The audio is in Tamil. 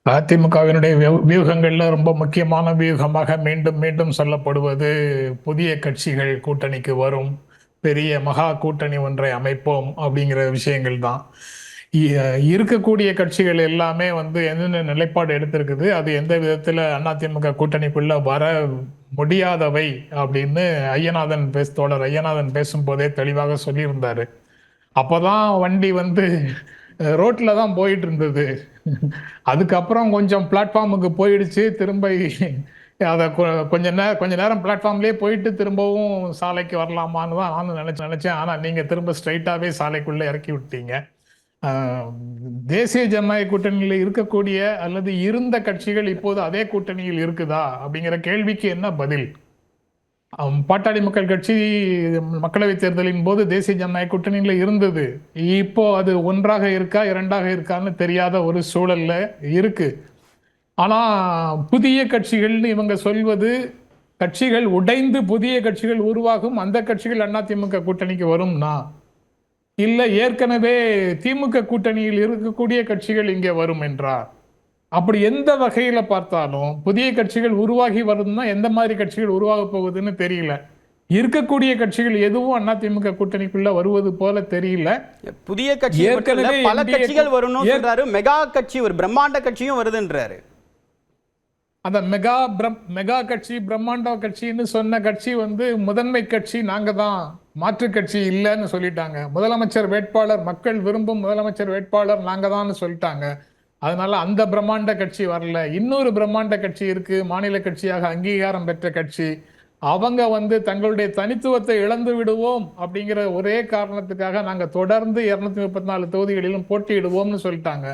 அதிமுகவினுடைய வியூகங்கள்ல ரொம்ப முக்கியமான வியூகமாக மீண்டும் மீண்டும் சொல்லப்படுவது புதிய கட்சிகள் கூட்டணிக்கு வரும், பெரிய மகா கூட்டணி ஒன்றை அமைப்போம் அப்படிங்கிற விஷயங்கள் தான். இருக்கக்கூடிய கட்சிகள் எல்லாமே வந்து என்னென்ன நிலைப்பாடு எடுத்திருக்குது, அது எந்த விதத்துல அதிமுக கூட்டணிக்குள்ள வர முடியாதவை அப்படின்னு தோழர் ஐயநாதன் பேசும்போதே தெளிவாக சொல்லியிருந்தாரு. அப்பதான் வண்டி வந்து ரோட்ல தான் போயிட்டு இருந்தது. அதுக்கப்புறம் கொஞ்சம் பிளாட்ஃபார்முக்கு போயிடுச்சு. திரும்ப அத கொஞ்ச நேரம் பிளாட்ஃபார்ம்லயே போயிட்டு திரும்பவும் சாலைக்கு வரலாமான்னு தான் நானும் நினைச்சேன். ஆனா நீங்க திரும்ப ஸ்ட்ரைட்டாவே சாலைக்குள்ள இறக்கி விட்டீங்க. அ தேசிய ஜனநாயக கூட்டணியில இருக்கக்கூடிய அல்லது இருந்த கட்சிகள் இப்போது அதே கூட்டணியில் இருக்குதா? அப்படிங்கிற கேள்விக்கு என்ன பதில்? பாட்டாளி மக்கள் கட்சி மக்களவைத் தேர்தலின் போது தேசிய ஜனநாயக கூட்டணியில இருந்தது. இப்போ அது ஒன்றாக இருக்கா, இரண்டாக இருக்கான்னு தெரியாத ஒரு சூழல்ல இருக்கு. ஆனா புதிய கட்சிகள்னு இவங்க சொல்வது, கட்சிகள் உடைந்து புதிய கட்சிகள் உருவாகும், அந்த கட்சிகள் அதிமுக கூட்டணிக்கு வரும்னா, இல்ல ஏற்கனவே திமுக கூட்டணியில் இருக்கக்கூடிய கட்சிகள் இங்கே வரும் என்றா? அப்படி எந்த வகையில பார்த்தாலும் புதிய கட்சிகள் உருவாகி வரும்னா எந்த மாதிரி கட்சிகள் உருவாக போகுதுன்னு தெரியல. இருக்கக்கூடிய கட்சிகள் எதுவும் அதிமுக கூட்டணிக்குள்ள வருவது போல தெரியல. புதிய கட்சி ஏற்கனவே பல கட்சிகள் வரும்னு சொல்றாரு. மெகா கட்சி, ஒரு பிரம்மாண்ட கட்சியும் வருதுன்றாரு. அந்த மெகா கட்சி, பிரம்மாண்ட கட்சின்னு சொன்ன கட்சி வந்து முதன்மை கட்சி நாங்க தான், மாற்று கட்சி இல்லைன்னு சொல்லிட்டாங்க. முதலமைச்சர் வேட்பாளர், மக்கள் விரும்பும் முதலமைச்சர் வேட்பாளர் நாங்க தான் சொல்லிட்டாங்க. அதனால அந்த பிரம்மாண்ட கட்சி வரல. இன்னொரு பிரம்மாண்ட கட்சி இருக்கு, மாநில கட்சியாக அங்கீகாரம் பெற்ற கட்சி. அவங்க வந்து தங்களுடைய தனித்துவத்தை இழந்து விடுவோம் அப்படிங்கிற ஒரே காரணத்துக்காக நாங்க தொடர்ந்து 234 தொகுதிகளிலும் போட்டியிடுவோம்னு சொல்லிட்டாங்க.